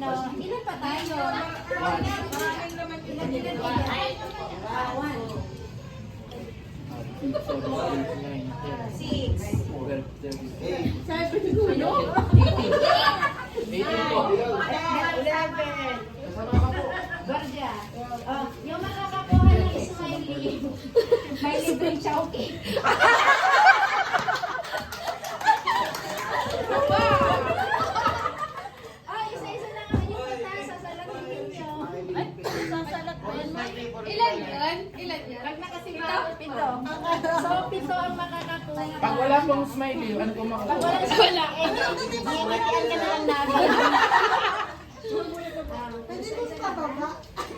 ano, ilan pa tayo? Ilan? One. 6. Sabi ko, ano? 11. Gorgia. Oh, yung makakakuha ng Smiley. May libreng chowking. Oh, isa-isa lang ang inyong kita. Sasalagin ninyo. Ay, sasalag ko yan. Ilan yun? Ilan yun? Pag nakasigaw, 7. So, 7 ang makakakuha. Pag wala pong smiley, ano kung Pag makukuha? wala sa wala, ngingitian ka na lang namin.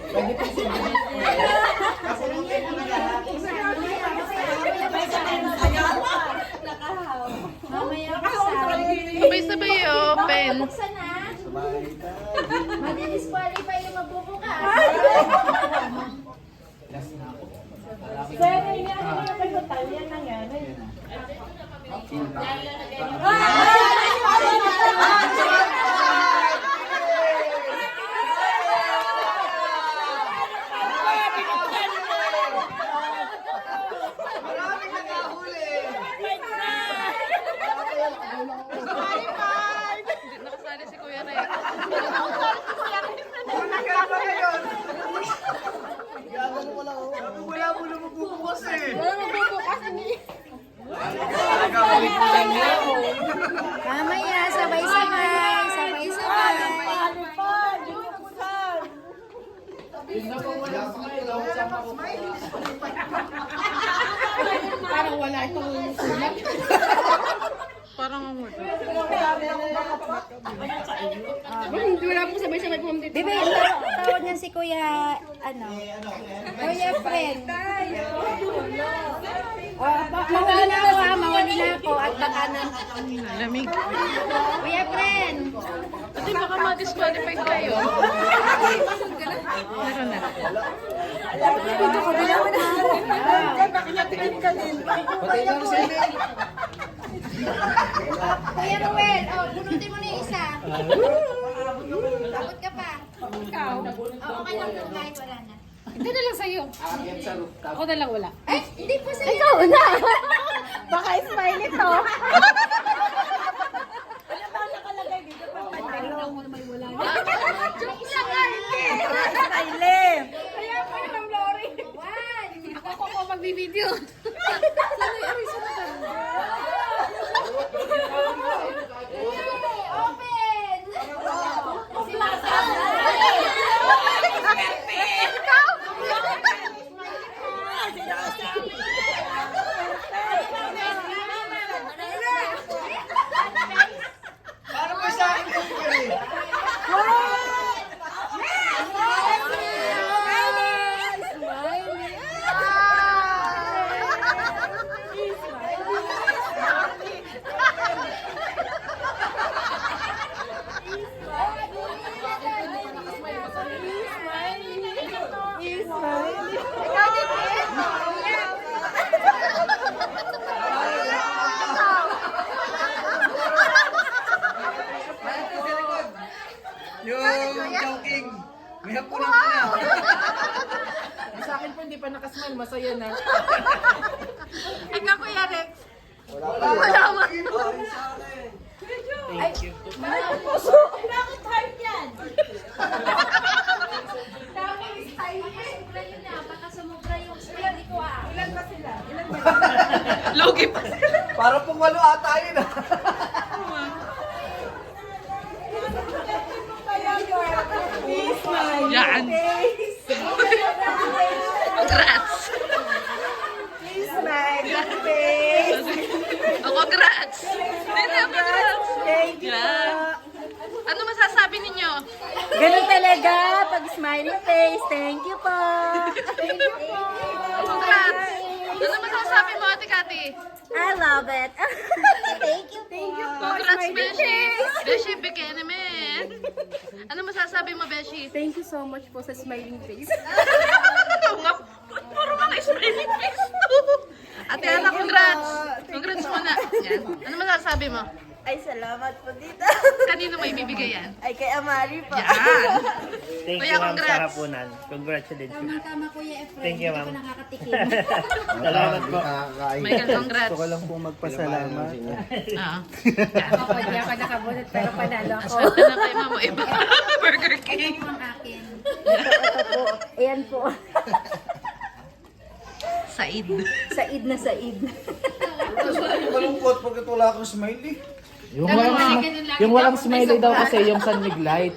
Pwede po siya. Mamaya buksan. Sabay-sabay open. Buksan na. Madi-disqualify yung magbubukas. Last na ako. Pero yun ang mga pagkutal, yan lang yan. Nakasali si Kuya Rex. Wala mo na magbubukas eh. Mamaya, sabay-sabay. Sabay-sabay. Yun na po wala smile. Ako sa makukuha. Parang wala itong sulat. Parang ang wala. Wala po sabay-sabay po dito. Bebe, tawag niya si Kuya, ano? Kuya friend. Mawali na ako ha, mawali na ako at baka na. Lamig. Kuya friend. Kasi baka ma-disqualify tayo. Meron na. Kuya Ruel, oh, bunutin mo na yung isa. Takot ka pa. Ikaw? Oh, okay lang doon kahit wala na. Ito na lang sa'yo. Aakyat sa rooftop. Ako na lang wala. Ay, hindi po sa'yo. Ikaw na! Baka smile ito. Joke lang nga hindi. Kaya po yung Lori. One. Ako po magbibideo. Open! Para pa sa akin eh. Yung joking. May hapunan ko na. Sa akin po hindi pa nakasmile. Masaya na. Ikaw Kuya Rex. Wala mo. Thank you. Bakit hard yan? Tapos tayo sumubra yun na. Baka sumubra yung smiley ko ah. Ilan ba sila? Logi pa. Para pong walo ata yun ah. Yan. Congrats. Ako, congrats. Dito, congrats. Thank you Yan. Ano masasabi ninyo? Ganun talaga, pag smiley face. Thank you po. Congrats. Ano masasabi mo, Ate Kati? I love it. Thank you po. Congrats, Beshi. Beshi, bikini man. Ano masasabi mo, Beshi? Thank you so much po sa smiling face. Oo nga. Puro mga smiling face to. Ate Ana, congrats. Congrats muna. Yan. Ano masasabi mo? Ay, salamat po dito. Kanino may bibigay yan? Ay, kay Amari po. Yan. Thank Kuya, you, ma'am, sa congrats. hapunan. Congratulations. Tama Kuya Efren. Thank you, Hindi ma'am. ko nakakatikim. Salamat po. Michael, congrats. Gusto ko lang po magpasalamat. Oo. Ako, hindi ako nakabunot pero panalo ako. Swerte na kay Mama Iba. Burger King. Ito ang akin. Ito po. Ayan po. Said. Said na Said. Malungkot pagkat wala akong smiley. Yung walang smiley daw kasi yung San Miglite.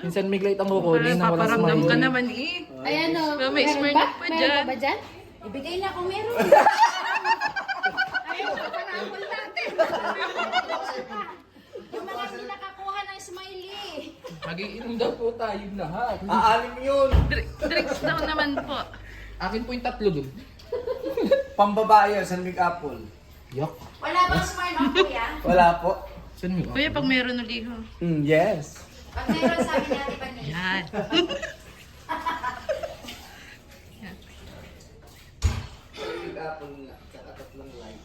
Yung San Miglite ang kukunin na walang Paparamdam ka smiley. naman eh. Ayan o. May Meron Smirnoff pa Meron dyan. pa ba dyan? Ibigay na kung meron. Ayun, panapol natin. Yung mga hindi nakakuha ng smiley. Magiinom daw po tayo lahat. Aalim yun. Drinks daw naman po. Akin po yung tatlo dun. Pambabae yun, San Mig Apple. Yok. Wala bang Smirnoff kuya? Wala po. San Mig? Kuya, pag meron uliho. Yes. Pag meron sa amin natin pa niya. Yan. San Mig Apple nga, sa tatlong light.